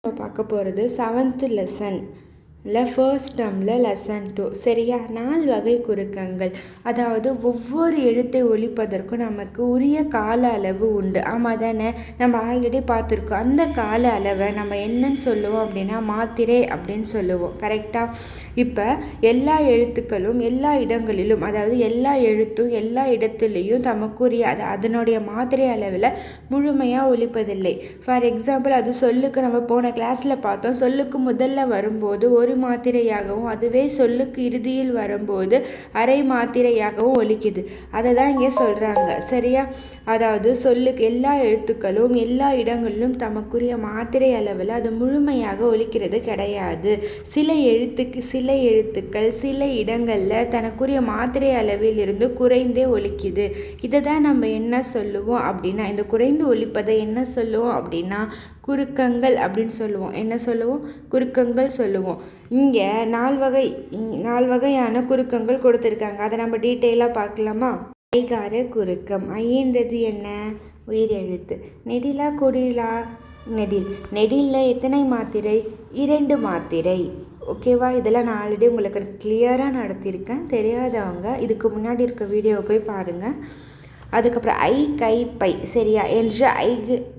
நம்ம பார்க்க போகிறது 7th லெசன் ஃபர்ஸ்ட் டேர்மில் லெசன் 2. சரியா? 4 வகை குறுக்கங்கள். அதாவது ஒவ்வொரு எழுத்தை ஒலிப்பதற்கும் நமக்கு உரிய கால அளவு உண்டு. ஆமாம் தானே? நம்ம ஆல்ரெடி பார்த்துருக்கோம். அந்த கால அளவை நம்ம என்னன்னு சொல்லுவோம் அப்படின்னா மாத்திரை அப்படின்னு சொல்லுவோம். கரெக்டாக? இப்போ எல்லா எழுத்துக்களும் எல்லா இடங்களிலும், அதாவது எல்லா எழுத்தும் எல்லா இடத்துலையும் தமக்குரிய அதனுடைய மாத்திரை அளவில் முழுமையாக ஒலிப்பதில்லை. ஃபார் எக்ஸாம்பிள், அது சொல்லுக்கு நம்ம போன கிளாஸில் பார்த்தோம். சொல்லுக்கு முதல்ல வரும்போது ஒரு மாத்திரையாகவும், அதுவே சொல்லுக்கு இறுதியில் வரும்போது அரை மாத்திரையாகவும் ஒலிக்குது. அதை தான் இங்கே சொல்கிறாங்க. சரியா? அதாவது சொல்லுக்கு எல்லா எழுத்துக்களும் எல்லா இடங்களிலும் தமக்குரிய மாத்திரை அளவில் அது முழுமையாக ஒலிக்கிறது கிடையாது. சில எழுத்துக்கள் சில இடங்களில் தனக்குரிய மாத்திரை அளவில் இருந்து குறைந்தே ஒலிக்குது. இதை தான் நம்ம என்ன சொல்லுவோம் அப்படின்னா, இந்த குறைந்து ஒலிப்பதை என்ன சொல்லுவோம் அப்படின்னா குறுக்கங்கள் அப்படின்னு சொல்லுவோம். என்ன சொல்லுவோம்? குறுக்கங்கள் சொல்லுவோம். இங்கே 4 வகையான குறுக்கங்கள் கொடுத்துருக்காங்க. அதை நம்ம டீட்டெயிலாக பார்க்கலாமா? ஐகார குறுக்கம். ஐன்றது என்ன? உயிரெழுத்து. நெடிலா கொடிலா? நெடில். நெடிலில் எத்தனை மாத்திரை? 2 மாத்திரை. ஓகேவா? இதெல்லாம் நான் ஆல்ரெடி உங்களுக்கு கிளியராக நடத்தியிருக்கேன். தெரியாதவங்க இதுக்கு முன்னாடி இருக்க வீடியோவை போய் பாருங்கள். அதுக்கப்புறம் ஐ, கை, பை. சரியா? என்ற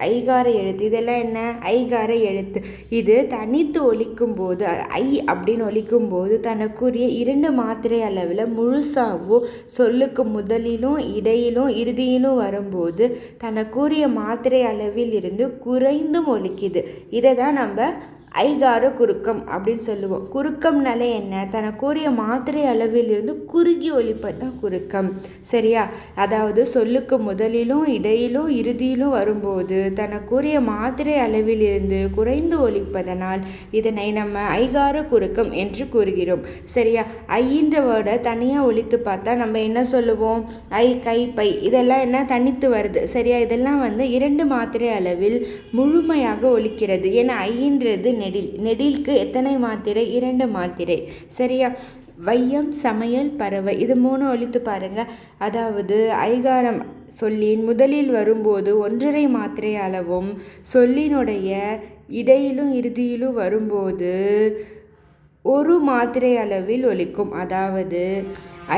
ஐகார எழுத்து. இதெல்லாம் என்ன? ஐகார எழுத்து. இது தனித்து ஒலிக்கும் போது, ஐ அப்படின்னு ஒலிக்கும் போது தனக்குரிய 2 மாத்திரை அளவில் முழுசாவோ சொல்லுக்கு முதலிலும் இடையிலும் இறுதியிலும் வரும்போது தனக்குரிய மாத்திரை அளவில் இருந்து குறைந்தும் ஒலிக்குது. இதை தான் நம்ம ஐகார குறுக்கம் அப்படின்னு சொல்லுவோம். குறுக்கம்னாலே என்ன? தனக்குரிய மாத்திரை அளவில் இருந்து குறுகி ஒலிப்பது தான் குறுக்கம். சரியா? அதாவது சொல்லுக்கு முதலிலும் இடையிலும் இறுதியிலும் வரும்போது தனக்குரிய மாத்திரை அளவில் இருந்து குறைந்து ஒலிப்பதனால் இதனை நம்ம ஐகார குறுக்கம் என்று கூறுகிறோம். சரியா? ஐன்ற வேர்டை தனியாக ஒலித்து பார்த்தா நம்ம என்ன சொல்லுவோம்? ஐ, கை, பை. இதெல்லாம் என்ன? தனித்து வருது. சரியா? இதெல்லாம் 2 மாத்திரை அளவில் முழுமையாக ஒலிக்கிறது. ஏன்னா ஐன்றது நெடிலுக்கு எத்தனை மாத்திரை? 2 மாத்திரை. சரியா? வையம், சமையல், பறவை. இது 3 ஒலித்து பாருங்க. அதாவது ஐகாரம் சொல்லின் முதலில் வரும்போது 1.5 மாத்திரை அளவும், சொல்லினுடைய இடையிலும் இறுதியிலும் வரும்போது 1 மாத்திரை அளவில் ஒலிக்கும். அதாவது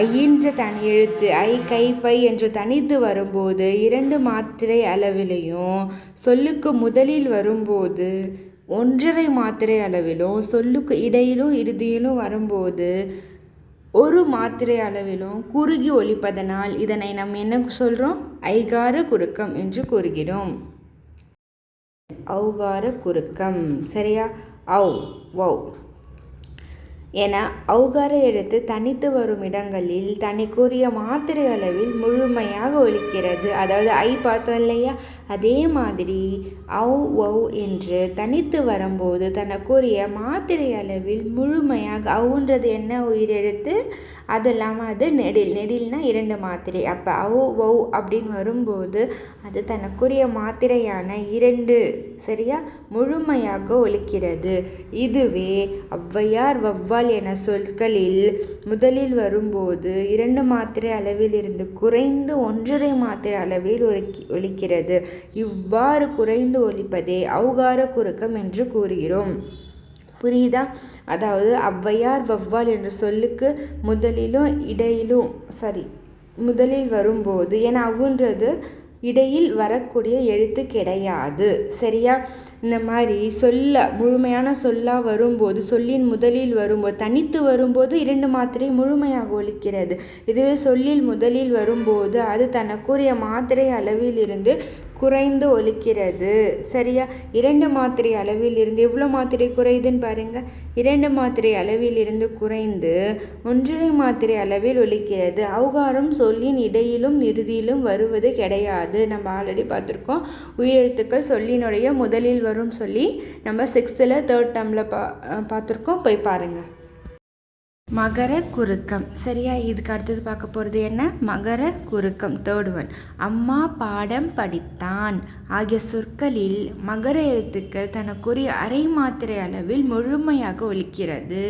ஐன்ற தனி எழுத்து ஐ, கை, பை என்று தனித்து வரும்போது 2 மாத்திரை அளவிலையும், சொல்லுக்கு முதலில் வரும்போது 1.5 மாத்திரை அளவிலும், சொல்லுக்கு இடையிலும் இறுதியிலும் வரும்போது 1 மாத்திரை அளவிலும் குறுகி ஒலிப்பதனால் இதனை நம்ம என்ன சொல்கிறோம்? ஐகார குறுக்கம் என்று கூறுகிறோம். ஔகார குறுக்கம். சரியா? ஔ, வௌ என ஔகார எழுத்து தனித்து வரும் இடங்களில் தனக்குரிய மாத்திரை அளவில் முழுமையாக ஒலிக்கிறது. அதாவது ஐ பார்த்தோம் இல்லையா? அதே மாதிரி ஔ, வௌ என்று தனித்து வரும்போது தனக்குரிய மாத்திரை அளவில் முழுமையாக, ஔன்றது என்ன? உயிரெழுத்து. அது இல்லாமல் அது நெடில்னா 2 மாத்திரை. அப்போ ஔ, வௌ அப்படின்னு வரும்போது அது தனக்குரிய மாத்திரையான 2 சரியா முழுமையாக ஒலிக்கிறது. இதுவே ஔவையார், வௌவால் என சொற்களில் முதலில் வரும்போது 2 மாத்திரை அளவில் இருந்து குறைந்து 1.5 மாத்திரை அளவில் ஒலிக்கிறது. இவ்வாறு குறைந்து ஒலிப்பதே ஔகார குறுக்கம் என்று கூறுகிறோம். புரியுதா? அதாவது ஔவையார், வௌவால் என்ற சொல்லுக்கு முதலில் வரும்போது, ஏன்னா அவுன்றது இடையில் வரக்கூடிய எழுத்து கிடையாது. சரியா? இந்த மாதிரி முழுமையான சொல்லாக வரும்போது, சொல்லின் முதலில் வரும்போது, தனித்து வரும்போது 2 மாத்திரை முழுமையாக ஒலிக்கிறது. இதுவே சொல்லில் முதலில் வரும்போது அது தனக்குரிய மாத்திரை அளவில் இருந்து குறைந்து ஒலிக்கிறது. சரியா? 2 மாத்திரை அளவில் இருந்து எவ்வளோ மாத்திரை குறையுதுன்னு பாருங்க. 2 மாத்திரை அளவில் இருந்து குறைந்து 1.5 மாத்திரை அளவில் ஒலிக்கிறது. ஔகாரம் சொல்லின் இடையிலும் இறுதியிலும் வருவது கிடையாது. நம்ம ஆல்ரெடி பார்த்துருக்கோம். உயிரெழுத்துக்கள் சொல்லினுடைய முதலில் வரும் சொல்லி நம்ம 6th 3rd டேர்மில் பார்த்துருக்கோம். போய் பாருங்கள். மகர குறுக்கம். சரியா? இதுக்கு அடுத்தது பார்க்க போகிறது என்ன? மகர குறுக்கம். 3rd one. அம்மா பாடம் படித்தான். ஆகிய சொற்களில் மகர எழுத்துக்கள் தனக்குரிய அரை மாத்திரை அளவில் முழுமையாக ஒலிக்கிறது.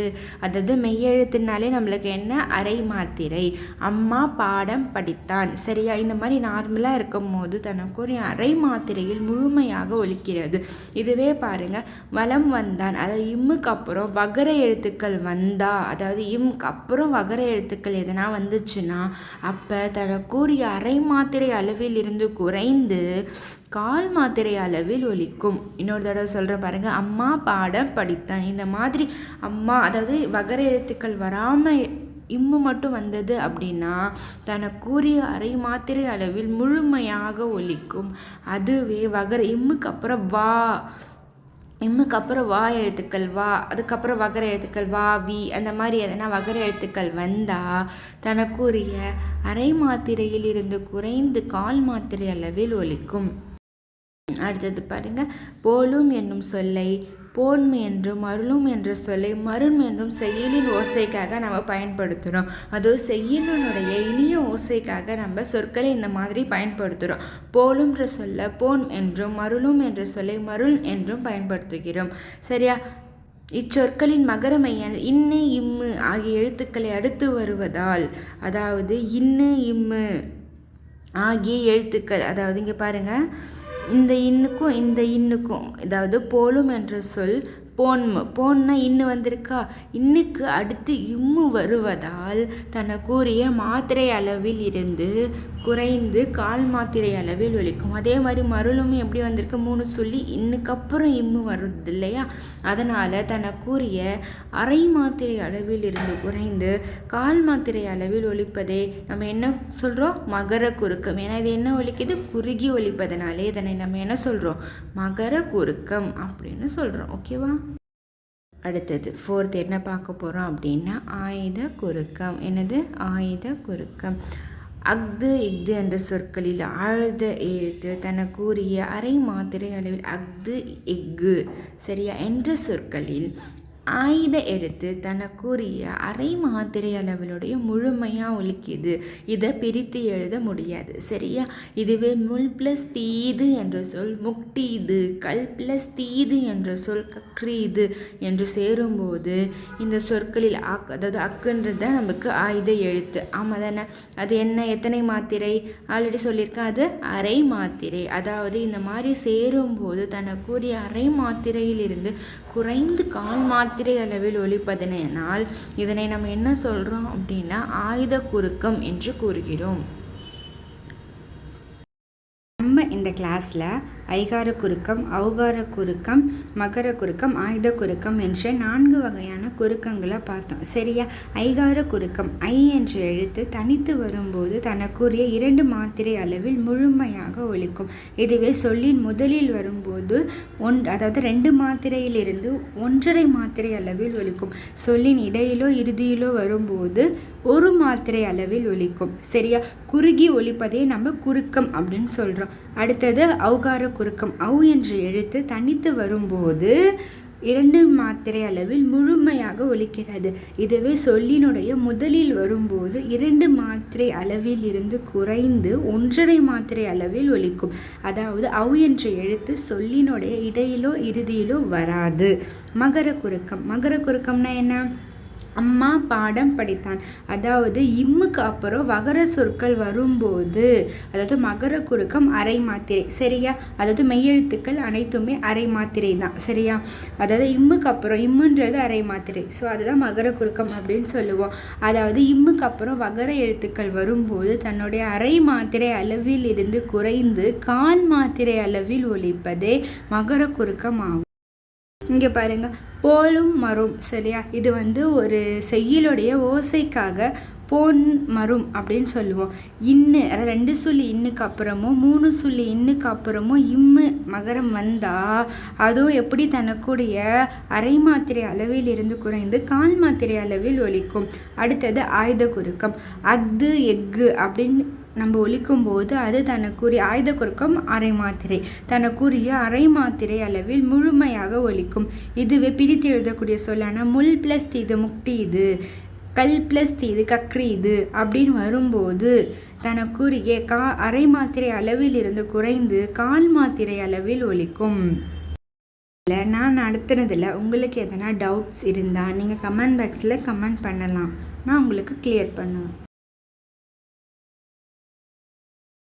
அதாவது மெய்யெழுத்துனாலே நம்மளுக்கு என்ன, அரை மாத்திரை. அம்மா பாடம் படித்தான். சரியா? இந்த மாதிரி நார்மலாக இருக்கும் போது தனக்குரிய அரை மாத்திரையில் முழுமையாக ஒலிக்கிறது. இதுவே பாருங்க, வலம் வந்தான், அதாவது இம்முக்கு அப்புறம் வகர எழுத்துக்கள் வந்தா, அதாவது இம்முக்கு அப்புறம் வகர எழுத்துக்கள் எதனா வந்துச்சுன்னா அப்போ தனக்குரிய அரை மாத்திரை அளவில் இருந்து குறைந்து கால் மாத்திரை அளவில் ஒலிக்கும். இன்னொரு தடவை சொல்கிற பாருங்க, அம்மா பாடம் படித்தான். இந்த மாதிரி அம்மா, அதாவது வகர எழுத்துக்கள் வராமல் இம்மு மட்டும் வந்தது அப்படின்னா தனக்குரிய அரை மாத்திரை அளவில் முழுமையாக ஒலிக்கும். அதுவே வகர இம்முக்கு அப்புறம் வா, இம்முக்கு அப்புறம் வா எழுத்துக்கள் வா, அதுக்கப்புறம் வகர எழுத்துக்கள் வா வி, அந்த மாதிரி எதனா வகர எழுத்துக்கள் வந்தால் தனக்குரிய அரை மாத்திரையில் இருந்து குறைந்து கால் மாத்திரை அளவில் ஒலிக்கும். அடுத்தது பாருங்க, போலும் என்னும் சொல்லை போன் என்றும் மருளும் என்ற சொல்லை மருள் என்றும் செய்யுளின் ஓசைக்காக நம்ம பயன்படுத்துகிறோம். அதுவும் செய்யுளினுடைய இனிய ஓசைக்காக நம்ம சொற்களை இந்த மாதிரி பயன்படுத்துகிறோம். போலும்ன்ற சொல்ல போன் என்றும் மருளும் என்ற சொல்லை மருள் என்றும் பயன்படுத்துகிறோம். சரியா? இச்சொற்களின் மகரமையான இன்னு இம்மு ஆகிய எழுத்துக்களை அடுத்து வருவதால், அதாவது இன்னு இம்மு ஆகிய எழுத்துக்கள், அதாவது இங்கே பாருங்கள், இந்த இன்னுக்கும் அதாவது போலும் என்ற சொல் போன்னா இன்னு வந்திருக்கா, இன்னுக்கு அடுத்து இம்மு வருவதால் தனக்குரிய மாத்திரை அளவில் இருந்து குறைந்து கால் மாத்திரை அளவில் ஒலிக்கும். அதே மாதிரி மருளும் எப்படி வந்திருக்கு, 3 சொல்லி இன்னுக்கப்புறம் இம்மு வருது இல்லையா, அதனால் தனக்குரிய அரை மாத்திரை அளவில் இருந்து குறைந்து கால் மாத்திரை அளவில் ஒலிப்பதே நம்ம என்ன சொல்கிறோம், மகர குறுக்கம். ஏன்னா இது என்ன ஒலிக்குது, குறுகி ஒலிப்பதனாலே இதனை நம்ம என்ன சொல்கிறோம், மகர குறுக்கம் அப்படின்னு சொல்கிறோம். ஓகேவா? அடுத்தது 4th என்ன பார்க்க போகிறோம் அப்படின்னா ஆயுத குறுக்கம். என்னது, ஆயுத குறுக்கம். அஃது இஃது என்ற சொற்களில் ஆழ்ந்த எழுத்து தனக்குரிய அரை மாத்திரை அளவில் அஃது இஃகு, சரியா, என்ற சொற்களில் ஆயுத எழுத்து தனக்குரிய அரை மாத்திரை அளவிலுடைய முழுமையாக ஒலிக்குது. இதை பிரித்து எழுத முடியாது. சரியா? இதுவே முள் ப்ளஸ் தீது என்ற சொல் முக்டீது, கல் ப்ளஸ் தீது என்ற சொல் கக்ரீது என்று சேரும்போது இந்த சொற்களில் அதாவது அக்குன்றது தான் நமக்கு ஆயுத எழுத்து. ஆமாம் தானே? அது என்ன, எத்தனை மாத்திரை ஆல்ரெடி சொல்லியிருக்கேன், அது அரை மாத்திரை. அதாவது இந்த மாதிரி சேரும்போது தனக்குரிய அரை மாத்திரையிலிருந்து குறைந்து கால் மாத்திரை அளவில் ஒலிப்பதனால் இதனை நம்ம என்ன சொல்கிறோம் அப்படின்னா ஆயுத குறுக்கம் என்று கூறுகிறோம். நம்ம இந்த கிளாஸில் ஐகார குறுக்கம், ஔகார குறுக்கம், மகர குறுக்கம், ஆயுத குறுக்கம் என்ற 4 வகையான குறுக்கங்களை பார்த்தோம். சரியா? ஐகார குறுக்கம், ஐ என்ற எழுத்து தனித்து வரும்போது தனக்குரிய 2 மாத்திரை அளவில் முழுமையாக ஒலிக்கும். இதுவே சொல்லின் முதலில் வரும்போது அதாவது 2 மாத்திரையிலிருந்து 1.5 மாத்திரை அளவில் ஒலிக்கும். சொல்லின் இடையிலோ இறுதியிலோ வரும்போது 1 மாத்திரை அளவில் ஒலிக்கும். சரியா? குறுகி ஒலிப்பதே நம்ம குறுக்கம் அப்படின்னு சொல்கிறோம். அடுத்தது ஔகார குறுக்கம். ஔ என்ற எழுத்து தனித்து வரும்போது 2 மாத்திரை அளவில் முழுமையாக ஒலிக்கிறது. இதுவே சொல்லினுடைய முதலில் வரும்போது 2 மாத்திரை அளவில் இருந்து குறைந்து 1.5 மாத்திரை அளவில் ஒலிக்கும். அதாவது ஔ என்ற எழுத்து சொல்லினுடைய இடையிலோ இறுதியிலோ வராது. மகர குறுக்கம். மகர குறுக்கம்னா என்ன, அம்மா பாடம் படித்தான். அதாவது இம்முக்கு அப்புறம் வகர சொற்கள் வரும்போது, அதாவது மகர குறுக்கம் அரை மாத்திரை. சரியா? அதாவது மெய்யெழுத்துக்கள் அனைத்துமே அரை மாத்திரை தான். சரியா? அதாவது இம்முக்கு அப்புறம், இம்முன்றது அரை மாத்திரை, ஸோ அதுதான் மகர குறுக்கம் அப்படின்னு சொல்லுவோம். அதாவது இம்முக்கு அப்புறம் வகர எழுத்துக்கள் வரும்போது தன்னுடைய அரை மாத்திரை அளவில் இருந்து குறைந்து கால் மாத்திரை அளவில் ஒலிப்பதே மகர குறுக்கம் ஆகும். இங்கே பாருங்க, போலும் மரும். சரியா? இது ஒரு செய்யுளுடைய ஓசைக்காக போன் மரும் அப்படின்னு சொல்லுவோம். இன்னு, அதாவது 2 சொல்லி இன்னுக்கு அப்புறமும் 3 சொல்லி இன்னுக்கு அப்புறமும் இம்மு மகரம் வந்தால் அதுவும் எப்படி தனக்குடைய அரை மாத்திரை அளவில் இருந்து குறைந்து கால் மாத்திரை அளவில் ஒலிக்கும். அடுத்தது ஆயுத குறுக்கம். அஃது எஃகு அப்படின்னு நம்ம ஒலிக்கும்போது அது தனக்குரிய ஆயுத குறுக்கம் அரை மாத்திரை, தனக்குரிய அரை மாத்திரை அளவில் முழுமையாக ஒலிக்கும். இதுவே பிரித்து எழுதக்கூடிய சொல்லான முள் ப்ளஸ் தீது முக்டீது, கல் ப்ளஸ் இது கக்ரீது அப்படின்னு வரும்போது தனக்குரிய அரை மாத்திரை அளவில் இருந்து குறைந்து கால் மாத்திரை அளவில் ஒலிக்கும். நான் நடத்துனதில் உங்களுக்கு எதனா டவுட்ஸ் இருந்தால் நீங்கள் கமெண்ட் பாக்ஸில் கமெண்ட் பண்ணலாம். நான் உங்களுக்கு கிளியர் பண்ணுவேன்.